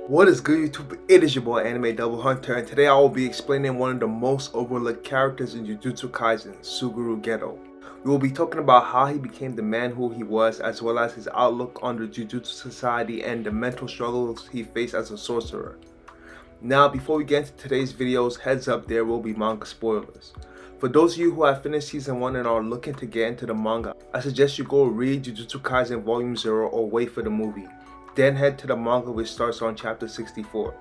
What is good, YouTube? It is your boy Anime Double Hunter, and today I will be explaining one of the most overlooked characters in Jujutsu Kaisen, Suguru Geto. We will be talking about how he became the man who he was, as well as his outlook on the Jujutsu society and the mental struggles he faced as a sorcerer. Now, before we get into today's videos, heads up, there will be manga spoilers. For those of you who have finished season 1 and are looking to get into the manga, I suggest you go read Jujutsu Kaisen Volume 0 or wait for the movie. Then head to the manga, which starts on chapter 64.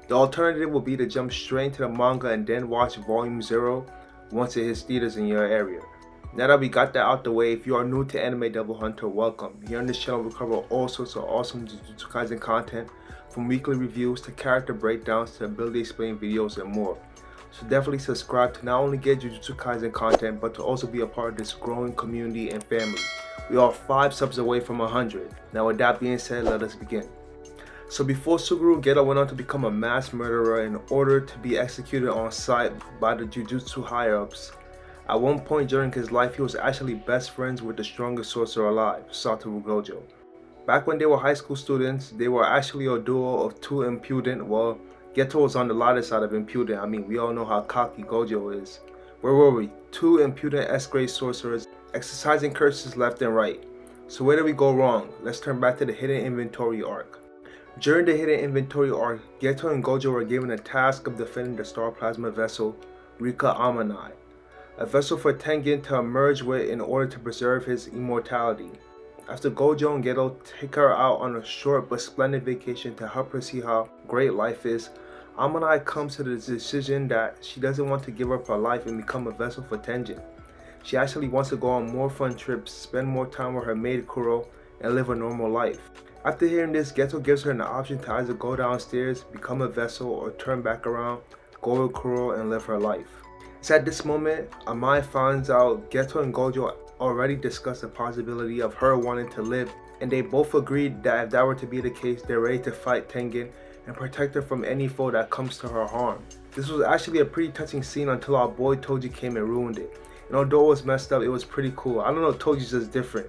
The alternative will be to jump straight into the manga and then watch Volume 0 once it hits theaters in your area. Now that we got that out the way, if you are new to Anime Double Hunter, welcome. Here on this channel we cover all sorts of awesome Jujutsu Kaisen content, from weekly reviews to character breakdowns to ability explain videos and more. So definitely subscribe to not only get Jujutsu Kaisen content, but to also be a part of this growing community and family. We are 5 subs away from 100. Now with that being said, let us begin. So before Suguru Geto went on to become a mass murderer in order to be executed on sight by the Jujutsu higher-ups, at one point during his life he was actually best friends with the strongest sorcerer alive, Suguru Gojo. Back when they were high school students, they were actually a duo of two impudent, well, Geto was on the lighter side of impudent. I mean, we all know how cocky Gojo is. Where were we? Two impudent S-grade sorcerers exercising curses left and right. So where did we go wrong? Let's turn back to the hidden inventory arc. During the hidden inventory arc, Geto and Gojo were given the task of defending the star plasma vessel, Rika Amanai, a vessel for Tengen to emerge with in order to preserve his immortality. After Gojo and Geto take her out on a short but splendid vacation to help her see how great life is, Amanai comes to the decision that she doesn't want to give up her life and become a vessel for Tengen. She actually wants to go on more fun trips, spend more time with her maid Kuro, and live a normal life. After hearing this, Geto gives her an option to either go downstairs, become a vessel, or turn back around, go with Kuro, and live her life. It's at this moment, Amai finds out Geto and Gojo already discussed the possibility of her wanting to live, and they both agreed that if that were to be the case, they're ready to fight Tengen and protect her from any foe that comes to her harm. This was actually a pretty touching scene until our boy Toji came and ruined it. And although it was messed up, it was pretty cool. I don't know, Toji's just different.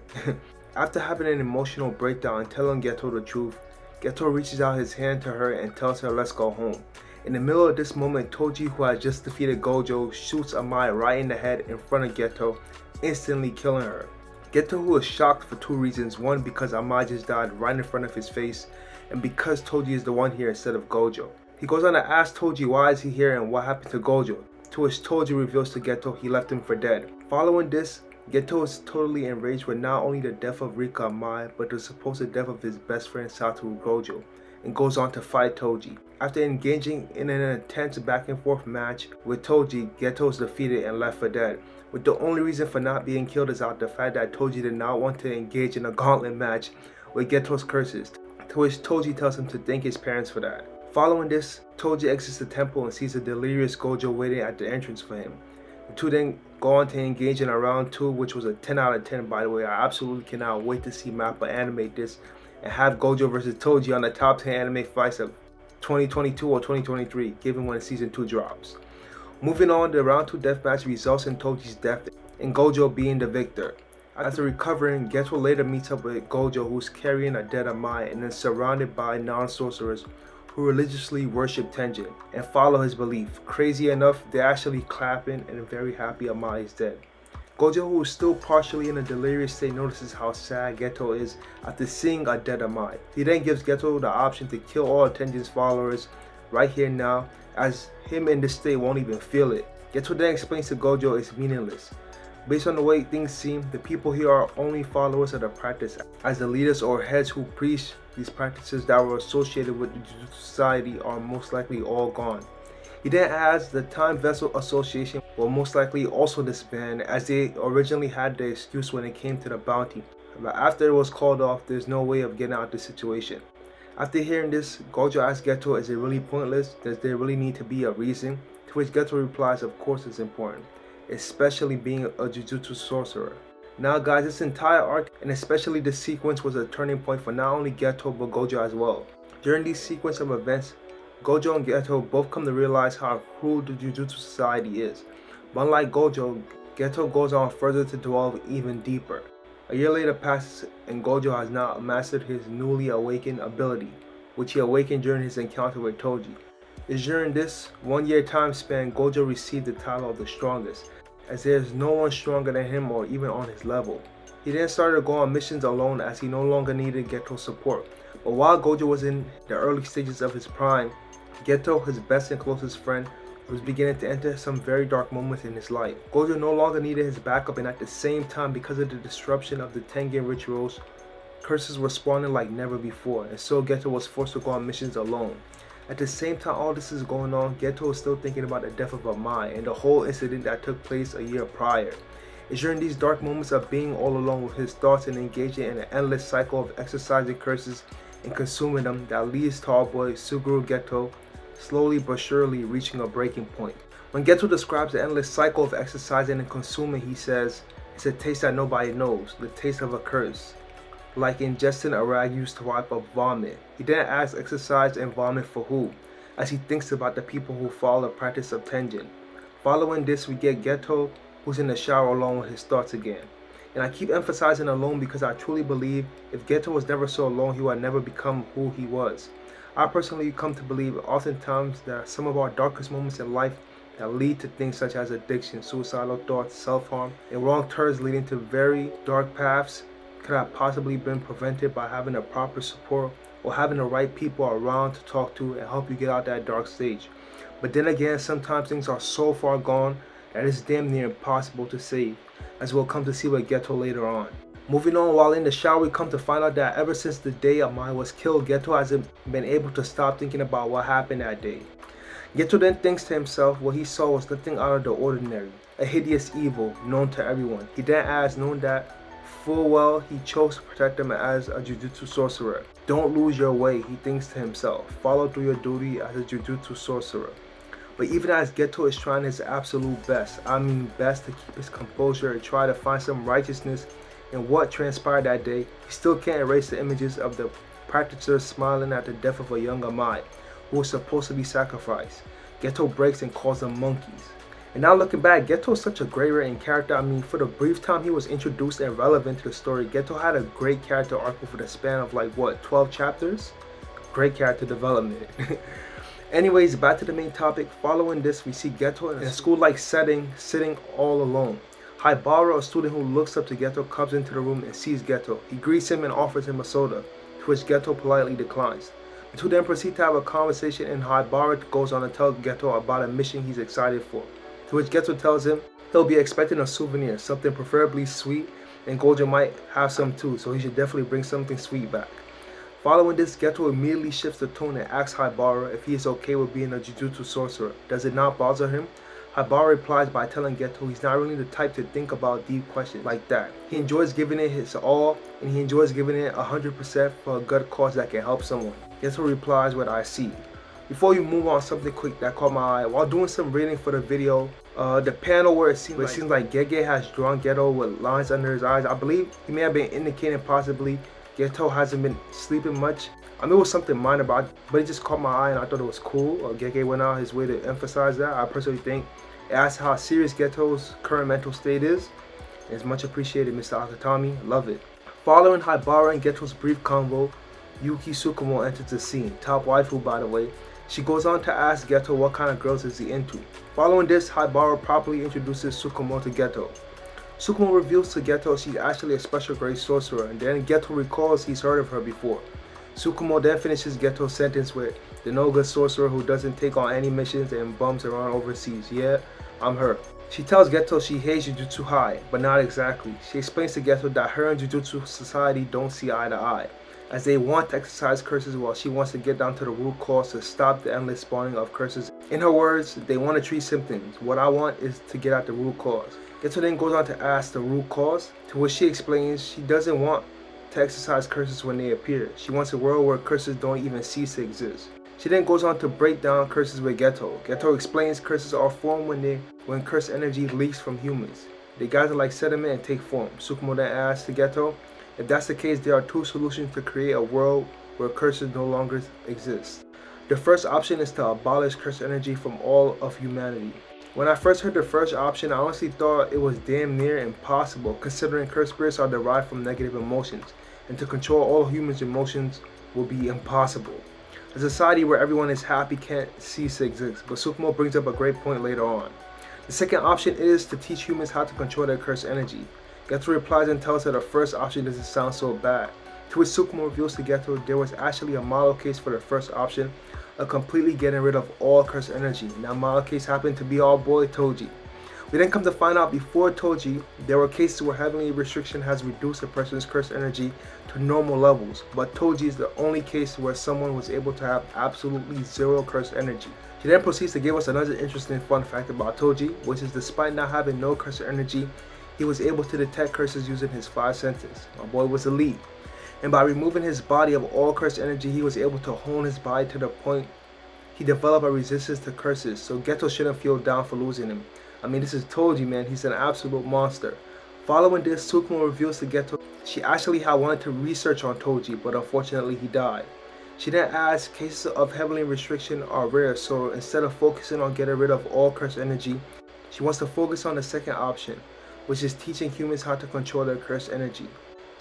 After having an emotional breakdown and telling Geto the truth, Geto reaches out his hand to her and tells her let's go home. In the middle of this moment, Toji, who had just defeated Gojo, shoots Amai right in the head in front of Geto, instantly killing her. Geto, who is shocked for 2 reasons: one, because Amai just died right in front of his face, and because Toji is the one here instead of Gojo. He goes on to ask Toji why is he here and what happened to Gojo, to which Toji reveals to Geto he left him for dead. Following this, Geto is totally enraged with not only the death of Rika Amai, but the supposed death of his best friend Satoru Gojo, and goes on to fight Toji. After engaging in an intense back and forth match with Toji, Geto is defeated and left for dead, with the only reason for not being killed is out the fact that Toji did not want to engage in a gauntlet match with Geto's curses, to which Toji tells him to thank his parents for that. Following this, Toji exits the temple and sees a delirious Gojo waiting at the entrance for him. The two then go on to engage in a round 2, which was a 10 out of 10 by the way. I absolutely cannot wait to see Mappa animate this and have Gojo versus Toji on the top 10 anime fights of 2022 or 2023, given when season 2 drops. Moving on, the round 2 deathmatch results in Toji's death and Gojo being the victor. After recovering, Geto later meets up with Gojo, who's carrying a dead Amai and is surrounded by non-sorcerers who religiously worship Tengen and follow his belief. Crazy enough, they're actually clapping and very happy Amai is dead. Gojo, who is still partially in a delirious state, notices how sad Geto is after seeing a dead Amai. He then gives Geto the option to kill all of Tengen's followers right here now, as him in this state won't even feel it. Geto then explains to Gojo it's meaningless. Based on the way things seem, the people here are only followers of the practice, as the leaders or heads who preach these practices that were associated with the Jujutsu society are most likely all gone. He then adds the Time Vessel Association will most likely also disband, as they originally had the excuse when it came to the bounty, but after it was called off, there's no way of getting out of this situation. After hearing this, Gojo asks Geto, is it really pointless? Does there really need to be a reason? To which Geto replies, of course it's important, especially being a Jujutsu sorcerer. Now guys, this entire arc and especially this sequence was a turning point for not only Geto but Gojo as well. During this sequence of events, Gojo and Geto both come to realize how cruel the Jujutsu society is. But unlike Gojo, Geto goes on further to delve even deeper. A year later passes and Gojo has now mastered his newly awakened ability, which he awakened during his encounter with Toji. It's during this 1 year time span Gojo received the title of the strongest, as there is no one stronger than him or even on his level. He then started to go on missions alone as he no longer needed Geto's support. But while Gojo was in the early stages of his prime, Geto, his best and closest friend, was beginning to enter some very dark moments in his life. Gojo no longer needed his backup, and at the same time, because of the disruption of the Tengen rituals, curses were spawning like never before, and so Geto was forced to go on missions alone. At the same time all this is going on, Geto is still thinking about the death of Amai and the whole incident that took place a year prior. It's during these dark moments of being all alone with his thoughts and engaging in an endless cycle of exercising curses and consuming them that leads to our boy Suguru Geto slowly but surely reaching a breaking point. When Geto describes the endless cycle of exercising and consuming, he says, "It's a taste that nobody knows, the taste of a curse. Like ingesting a rag used to wipe up vomit." He then asks exercise and vomit for who, as he thinks about the people who follow the practice of Tengen. Following this, we get Geto, who's in the shower alone with his thoughts again. And I keep emphasizing alone because I truly believe if Geto was never so alone, he would never become who he was. I personally come to believe oftentimes that some of our darkest moments in life that lead to things such as addiction, suicidal thoughts, self-harm, and wrong turns leading to very dark paths could have possibly been prevented by having the proper support or having the right people around to talk to and help you get out that dark stage. But then again, sometimes things are so far gone that it's damn near impossible to save, as we'll come to see with Geto later on. Moving on, while in the shower, we come to find out that ever since the day Amai was killed, Geto hasn't been able to stop thinking about what happened that day. Geto then thinks to himself what he saw was nothing out of the ordinary, a hideous evil known to everyone. He then adds, knowing that full well he chose to protect them as a Jujutsu sorcerer. Don't lose your way, he thinks to himself. Follow through your duty as a Jujutsu sorcerer. But even as Geto is trying his absolute best, best to keep his composure and try to find some righteousness in what transpired that day, he still can't erase the images of the practitioners smiling at the death of a young Amai, who was supposed to be sacrificed. Geto breaks and calls them monkeys. And now looking back, Geto is such a great written character. For the brief time he was introduced and relevant to the story, Geto had a great character arc for the span of 12 chapters? Great character development. Anyways, back to the main topic. Following this, we see Geto in a school-like setting, sitting all alone. Haibara, a student who looks up to Geto, comes into the room and sees Geto. He greets him and offers him a soda, to which Geto politely declines. The two then proceed to have a conversation, and Haibara goes on to tell Geto about a mission he's excited for, to which Geto tells him he'll be expecting a souvenir, something preferably sweet, and Gojo might have some too, so he should definitely bring something sweet back. Following this, Geto immediately shifts the tone and asks Haibara if he is okay with being a Jujutsu sorcerer. Does it not bother him? Haibara replies by telling Geto he's not really the type to think about deep questions like that. He enjoys giving it his all, and he enjoys giving it 100% for a good cause that can help someone. Geto replies with "I see." Before you move on, something quick that caught my eye. While doing some reading for the video, the panel where it seems like Gege has drawn Geto with lines under his eyes, I believe he may have been indicating possibly Geto hasn't been sleeping much. It was something minor, but it just caught my eye and I thought it was cool. Gege went out his way to emphasize that. I personally think it asks how serious Geto's current mental state is. It's much appreciated, Mr. Akatami. Love it. Following Haibara and Geto's brief convo, Yuki Sukumo enters the scene. Top waifu, by the way. She goes on to ask Geto what kind of girls is he into. Following this, Haibara properly introduces Sukumo to Geto. Sukumo reveals to Geto she's actually a special grade sorcerer, and then Geto recalls he's heard of her before. Sukumo then finishes Geto's sentence with, "The no-good sorcerer who doesn't take on any missions and bums around overseas. Yeah, I'm her." She tells Geto she hates Jujutsu High, but not exactly. She explains to Geto that her and Jujutsu Society don't see eye to eye, as they want to exercise curses while she wants to get down to the root cause to stop the endless spawning of curses. In her words, they want to treat symptoms. What I want is to get at the root cause. Geto then goes on to ask the root cause, to which she explains she doesn't want to exercise curses when they appear. She wants a world where curses don't even cease to exist. She then goes on to break down curses with Geto. Geto explains curses are formed when curse energy leaks from humans. They gather like sediment and take form. Sukumo then asks to Geto, if that's the case, there are two solutions to create a world where curses no longer exist. The first option is to abolish curse energy from all of humanity. When I first heard the first option, I honestly thought it was damn near impossible, considering curse spirits are derived from negative emotions, and to control all humans' emotions will be impossible. A society where everyone is happy can't cease to exist, but Sukumo brings up a great point later on. The second option is to teach humans how to control their cursed energy. Geto replies and tells her the first option doesn't sound so bad. To which Sukumo reveals to Geto there was actually a model case for the first option of completely getting rid of all cursed energy. And that model case happened to be our boy Toji. We then come to find out before Toji, there were cases where heavenly restriction has reduced a person's cursed energy to normal levels, but Toji is the only case where someone was able to have absolutely zero cursed energy. She then proceeds to give us another interesting fun fact about Toji, which is despite not having no cursed energy, he was able to detect curses using his 5 senses. My boy was elite. And by removing his body of all cursed energy, he was able to hone his body to the point he developed a resistance to curses, so Geto shouldn't feel down for losing him. I mean, this is Toji, man. He's an absolute monster. Following this, Sukumo reveals to Geto she actually had wanted to research on Toji, but unfortunately he died. She then adds cases of heavenly restriction are rare, so instead of focusing on getting rid of all cursed energy, she wants to focus on the second option, which is teaching humans how to control their cursed energy.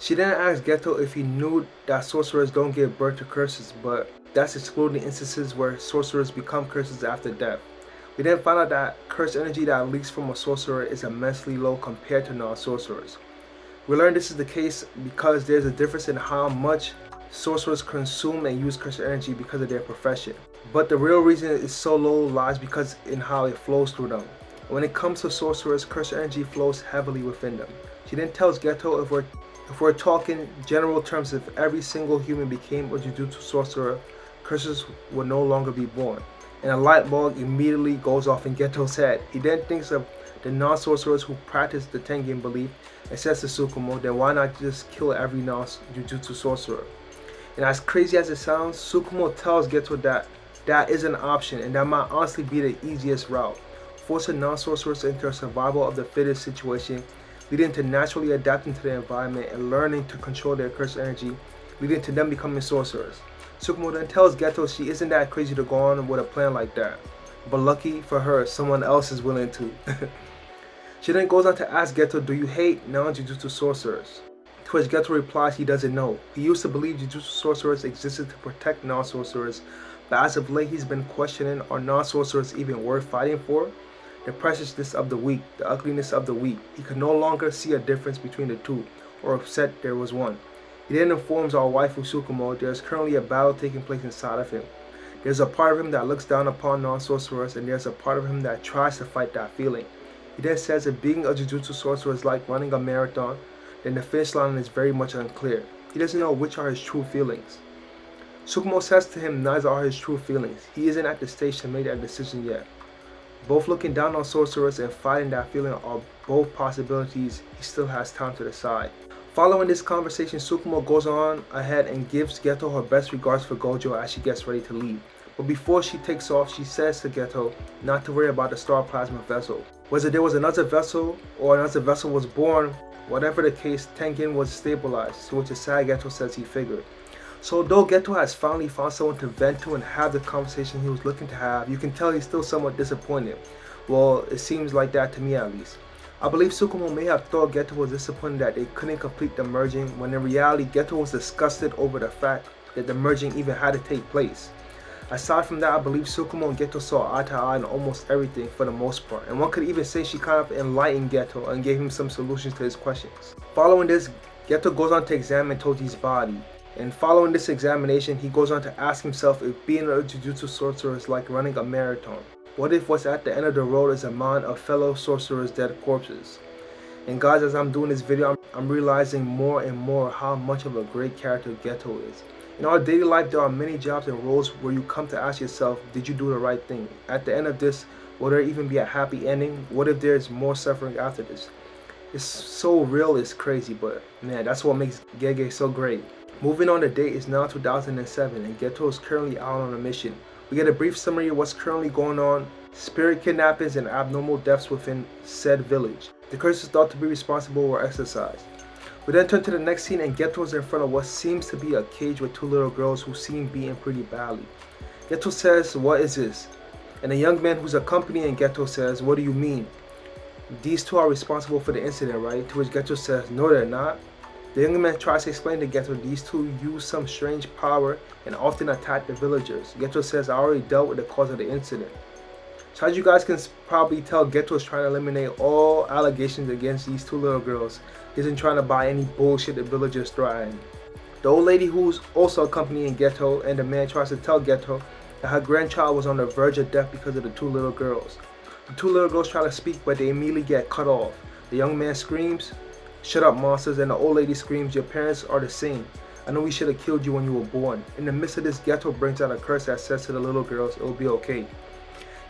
She then asks Geto if he knew that sorcerers don't give birth to curses, but that's excluding instances where sorcerers become curses after death. We then find out that cursed energy that leaks from a sorcerer is immensely low compared to non-sorcerers. We learn this is the case because there's a difference in how much sorcerers consume and use cursed energy because of their profession. But the real reason it's so low lies because in how it flows through them. When it comes to sorcerers, cursed energy flows heavily within them. She then tells Geto if we're talking general terms, if every single human became a Jujutsu sorcerer, curses would no longer be born. And a light bulb immediately goes off in Geto's head. He then thinks of the non-sorcerers who practice the Tengen belief and says to Sukumo, then why not just kill every non-Jujutsu sorcerer? And as crazy as it sounds, Sukumo tells Geto that that is an option and that might honestly be the easiest route. Forcing non-sorcerers into a survival of the fittest situation, leading to naturally adapting to the environment and learning to control their cursed energy, leading to them becoming sorcerers. Sukumo then tells Geto she isn't that crazy to go on with a plan like that, but lucky for her, someone else is willing to. She then goes on to ask Geto, do you hate non-Jujutsu sorcerers? To which Geto replies he doesn't know. He used to believe Jujutsu sorcerers existed to protect non-sorcerers, but as of late he's been questioning, are non-sorcerers even worth fighting for? The preciousness of the weak, the ugliness of the weak. He could no longer see a difference between the two, or upset there was one. He then informs our waifu Sukumo there is currently a battle taking place inside of him. There's a part of him that looks down upon non-sorcerers, and there's a part of him that tries to fight that feeling. He then says if being a Jujutsu sorcerer is like running a marathon, then the finish line is very much unclear. He doesn't know which are his true feelings. Sukumo says to him neither are his true feelings. He isn't at the stage to make that decision yet. Both looking down on sorcerers and fighting that feeling are both possibilities he still has time to decide. Following this conversation, Sukumo goes on ahead and gives Geto her best regards for Gojo as she gets ready to leave. But before she takes off, she says to Geto not to worry about the star plasma vessel. Whether there was another vessel or another vessel was born, whatever the case, Tengen was stabilized, to which a sad Geto says he figured. So though Geto has finally found someone to vent to and have the conversation he was looking to have, you can tell he's still somewhat disappointed. Well, it seems like that to me at least. I believe Sukumo may have thought Geto was disappointed that they couldn't complete the merging, when in reality Geto was disgusted over the fact that the merging even had to take place. Aside from that, I believe Sukumo and Geto saw eye to eye on almost everything for the most part, and one could even say she kind of enlightened Geto and gave him some solutions to his questions. Following this, Geto goes on to examine Toji's body, and following this examination, he goes on to ask himself if being a Jujutsu sorcerer is like running a marathon. What if what's at the end of the road is a mound of fellow sorcerers' dead corpses? And guys, as I'm doing this video, I'm realizing more and more how much of a great character Geto is. In our daily life, there are many jobs and roles where you come to ask yourself, did you do the right thing? At the end of this, will there even be a happy ending? What if there's more suffering after this? It's so real, it's crazy, but man, that's what makes Gege so great. Moving on, the date is now 2007 and Geto is currently out on a mission. We get a brief summary of what's currently going on, spirit kidnappings and abnormal deaths within said village. The curses thought to be responsible were exorcised. We then turn to the next scene and Geto is in front of what seems to be a cage with two little girls who seem beaten pretty badly. Geto says, what is this? And a young man who's accompanying Geto says, what do you mean? These two are responsible for the incident, right? To which Geto says, no they're not. The young man tries to explain to Geto these two use some strange power and often attack the villagers. Geto says, I already dealt with the cause of the incident. So as you guys can probably tell, Geto is trying to eliminate all allegations against these two little girls. He isn't trying to buy any bullshit the villagers threaten. The old lady who's also accompanying Geto and the man tries to tell Geto that her grandchild was on the verge of death because of the two little girls. The two little girls try to speak, but they immediately get cut off. The young man screams, shut up monsters, and the old lady screams, your parents are the same. I know we should have killed you when you were born. In the midst of this, Geto brings out a curse that says to the little girls, it will be okay.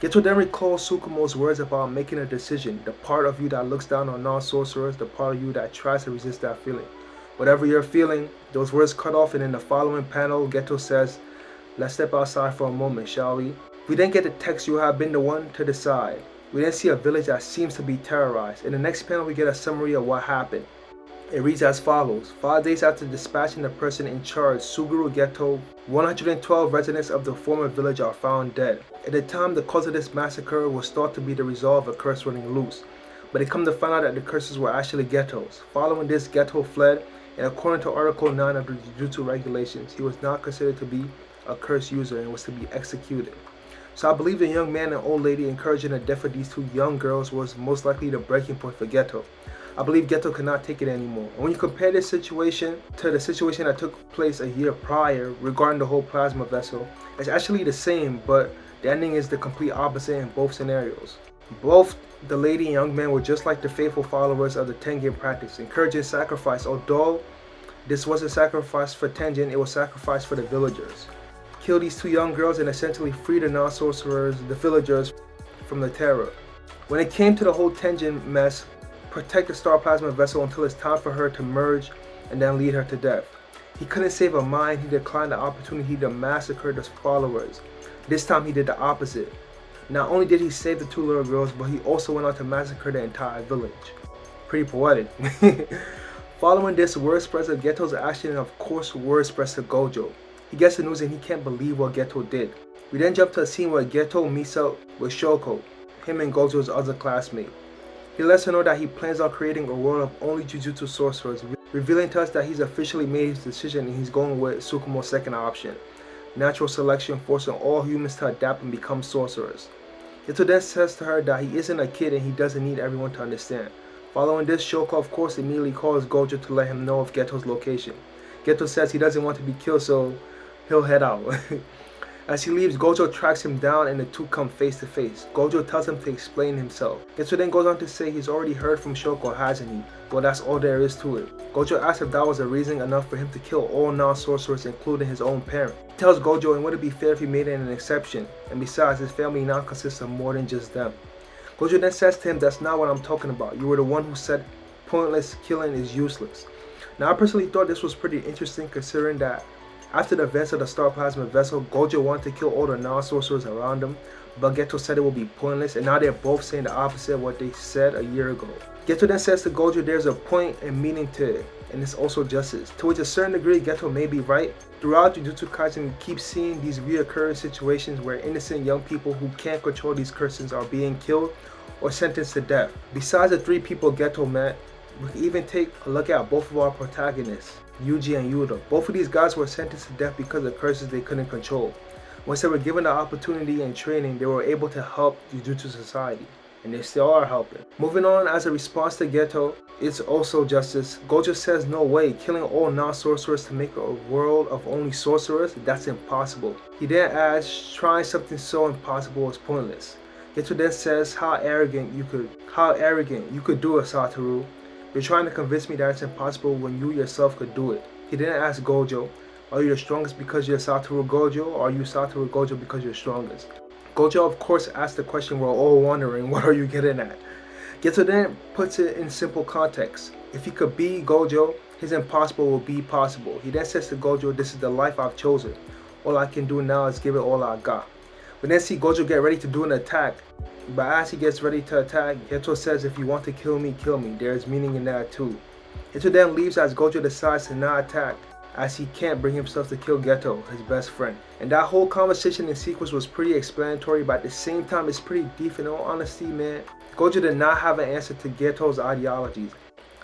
Geto then recalls Sukumo's words about making a decision, the part of you that looks down on non-sorcerers, the part of you that tries to resist that feeling. Whatever you're feeling, those words cut off, and in the following panel, Geto says, let's step outside for a moment, shall we? We then get the text, you have been the one to decide. We then see a village that seems to be terrorized. In the next panel, we get a summary of what happened. It reads as follows. 5 days after dispatching the person in charge, Suguru Geto, 112 residents of the former village are found dead. At the time, the cause of this massacre was thought to be the result of a curse running loose, but it come to find out that the curses were actually Geto's. Following this, Geto fled, and according to Article 9 of the Jujutsu regulations, he was not considered to be a curse user and was to be executed. So I believe the young man and old lady encouraging the death of these two young girls was most likely the breaking point for Geto. I believe Geto could not take it anymore. And when you compare this situation to the situation that took place a year prior regarding the whole plasma vessel, it's actually the same, but the ending is the complete opposite in both scenarios. Both the lady and young man were just like the faithful followers of the Tengen practice, encouraging sacrifice. Although this wasn't sacrifice for Tengen, it was sacrifice for the villagers. Kill these two young girls and essentially free the non-sorcerers, the villagers, from the terror. When it came to the whole Tengen mess, protect the star plasma vessel until it's time for her to merge and then lead her to death. He couldn't save her mind, he declined the opportunity to massacre the followers. This time he did the opposite. Not only did he save the two little girls, but he also went on to massacre the entire village. Pretty poetic. Following this, word spreads of Geto's action, and of course word spreads to Gojo. He gets the news and he can't believe what Geto did. We then jump to a scene where Geto meets up with Shoko, him and Gojo's other classmate. He lets her know that he plans on creating a world of only Jujutsu sorcerers, revealing to us that he's officially made his decision and he's going with Sukumo's second option, natural selection, forcing all humans to adapt and become sorcerers. Geto then says to her that he isn't a kid and he doesn't need everyone to understand. Following this, Shoko of course immediately calls Gojo to let him know of Geto's location. Geto says he doesn't want to be killed, so he'll head out. As he leaves, Gojo tracks him down and the two come face to face. Gojo tells him to explain himself. Geto then goes on to say he's already heard from Shoko, hasn't he? Well, that's all there is to it. Gojo asks if that was a reason enough for him to kill all non-sorcerers, including his own parent. He tells Gojo it wouldn't be fair if he made it an exception, and besides, his family now consists of more than just them. Gojo then says to him, that's not what I'm talking about. You were the one who said pointless killing is useless. Now, I personally thought this was pretty interesting, considering that after the events of the Star Plasma Vessel, Gojo wanted to kill all the non-sorcerers around him, but Geto said it would be pointless, and now they're both saying the opposite of what they said a year ago. Geto then says to Gojo there's a point and meaning to it, and it's also justice. To which a certain degree, Geto may be right. Throughout Jujutsu Kaisen, we keep seeing these reoccurring situations where innocent young people who can't control these curses are being killed or sentenced to death. Besides the three people Geto met, we can even take a look at both of our protagonists, Yuji and Yuta. Both of these guys were sentenced to death because of curses they couldn't control. Once they were given the opportunity and training, they were able to help Jujutsu society, and they still are helping. Moving on, as a response to Geto, it's also justice. Gojo says no way, killing all non-sorcerers to make a world of only sorcerers, that's impossible. He then adds, trying something so impossible is pointless. Geto then says, how arrogant you could do it, Satoru. You're trying to convince me that it's impossible when you yourself could do it. He then asked Gojo, are you the strongest because you're Satoru Gojo, or are you Satoru Gojo because you're strongest? Gojo of course asked the question we're all wondering, what are you getting at? Geto then puts it in simple context. If he could be Gojo, his impossible will be possible. He then says to Gojo, this is the life I've chosen. All I can do now is give it all I got. We then see Gojo get ready to do an attack. But as he gets ready to attack, Geto says if you want to kill me, kill me. There is meaning in that too. Geto then leaves as Gojo decides to not attack, as he can't bring himself to kill Geto, his best friend. And that whole conversation and sequence was pretty explanatory, but at the same time it's pretty deep. In all honesty, man, Gojo did not have an answer to Geto's ideologies.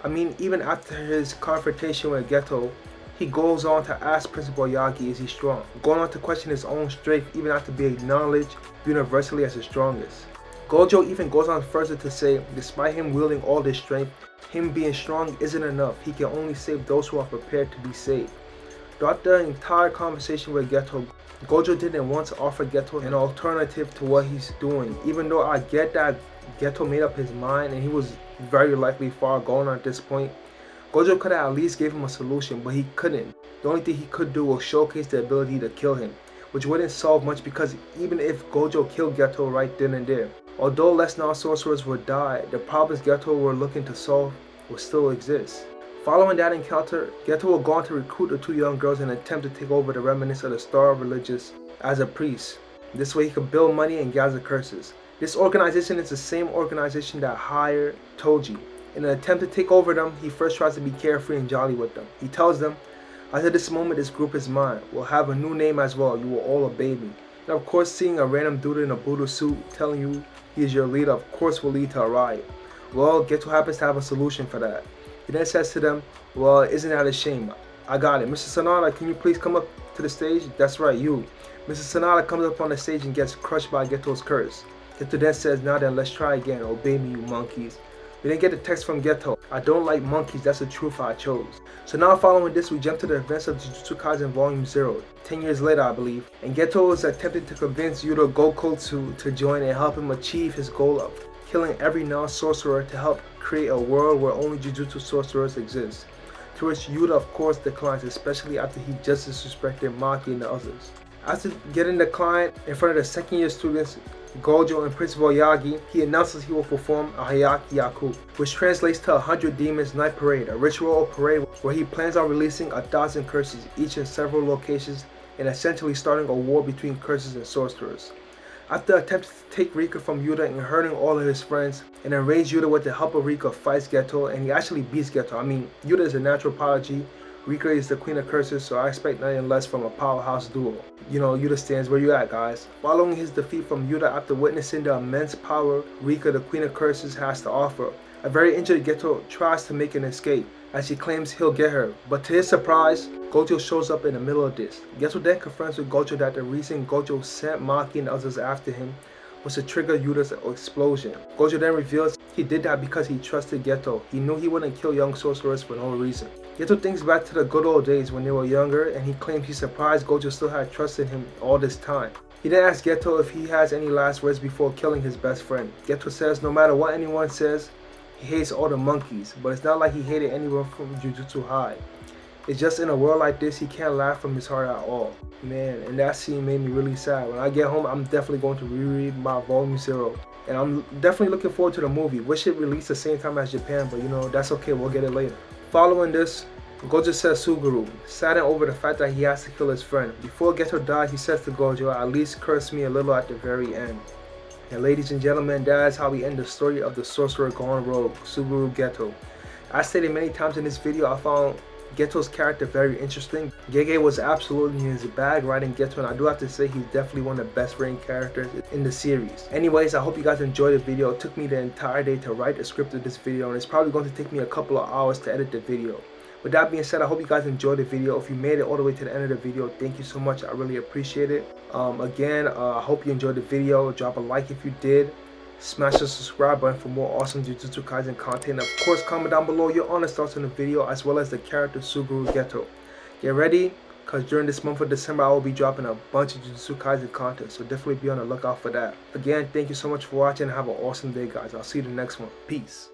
I mean, even after his confrontation with Geto, he goes on to ask Principal Yagi, is he strong? Going on to question his own strength even after being acknowledged universally as the strongest. Gojo even goes on further to say, despite him wielding all this strength, him being strong isn't enough. He can only save those who are prepared to be saved. Throughout the entire conversation with Geto, Gojo didn't want to offer Geto an alternative to what he's doing. Even though I get that Geto made up his mind and he was very likely far gone at this point, Gojo could have at least gave him a solution, but he couldn't. The only thing he could do was showcase the ability to kill him, which wouldn't solve much because even if Gojo killed Geto right then and there, although less non-sorcerers would die, the problems Geto were looking to solve will still exist. Following that encounter, Geto will go on to recruit the two young girls and attempt to take over the remnants of the Star Religious as a priest. This way he could build money and gather curses. This organization is the same organization that hired Toji. In an attempt to take over them, he first tries to be carefree and jolly with them. He tells them, after this moment this group is mine. We'll have a new name as well. You will all obey me. Now of course seeing a random dude in a Buddha suit telling you he is your leader of course will lead to a riot. Well, Geto happens to have a solution for that. He then says to them, well, isn't that a shame? I got it. Mr. Sonata, can you please come up to the stage? That's right, you. Mr. Sonata comes up on the stage and gets crushed by Geto's curse. Geto then says, now then, let's try again. Obey me, you monkeys. We then get a text from Geto. I don't like monkeys, that's the truth I chose. So now following this, we jump to the events of Jujutsu Kaisen Volume 0, 10 years later I believe. And Geto is attempting to convince Yuta Gokotsu to join and help him achieve his goal of killing every non-sorcerer to help create a world where only Jujutsu sorcerers exist. To which Yuta of course declines, especially after he just disrespected Maki and the others. After getting declined in front of the second year students, Gojo and Principal Yagi, he announces he will perform a Hayaki Yaku, which translates to 100 Demons Night Parade, a ritual or parade where he plans on releasing 1,000 curses, each in several locations, and essentially starting a war between curses and sorcerers. After attempting to take Rika from Yuta and hurting all of his friends, and enrage Yuta with the help of Rika fights Geto, and he actually beats Geto. I mean, Yuta is a natural prodigy, Rika is the queen of curses, so I expect nothing less from a powerhouse duo. You know, Yuta stands where you at, guys. Following his defeat from Yuta after witnessing the immense power Rika, the queen of curses, has to offer, a very injured Geto tries to make an escape, as he claims he'll get her, but to his surprise, Gojo shows up in the middle of this. Geto then confirms with Gojo that the reason Gojo sent Maki and others after him was to trigger Yuta's explosion. Gojo then reveals he did that because he trusted Geto. He knew he wouldn't kill young sorcerers for no reason. Geto thinks back to the good old days when they were younger, and he claims he's surprised Gojo still had trust in him all this time. He then asks Geto if he has any last words before killing his best friend. Geto says no matter what anyone says, he hates all the monkeys, but it's not like he hated anyone from Jujutsu High. It's just in a world like this, he can't laugh from his heart at all. Man, and that scene made me really sad. When I get home, I'm definitely going to reread my Volume 0. And I'm definitely looking forward to the movie. Wish it released the same time as Japan, but you know, that's okay, we'll get it later. Following this, Gojo says Suguru, saddened over the fact that he has to kill his friend. Before Geto dies, he says to Gojo, at least curse me a little at the very end. And ladies and gentlemen, that is how we end the story of the sorcerer gone rogue, Suguru Geto. As stated many times in this video, I found Geto's character very interesting. Gege was absolutely in his bag writing Geto, and I do have to say he's definitely one of the best written characters in the series. Anyways, I hope you guys enjoyed the video. It took me the entire day to write the script of this video, and it's probably going to take me a couple of hours to edit the video. With that being said, I hope you guys enjoyed the video. If you made it all the way to the end of the video, thank you so much. I really appreciate it. I hope you enjoyed the video. Drop a like if you did. Smash the subscribe button for more awesome Jujutsu Kaisen content. Of course, comment down below your honest thoughts on the video as well as the character Suguru Geto. Get ready, because during this month of December, I will be dropping a bunch of Jujutsu Kaisen content, so definitely be on the lookout for that. Again, thank you so much for watching and have an awesome day, guys. I'll see you in the next one. Peace.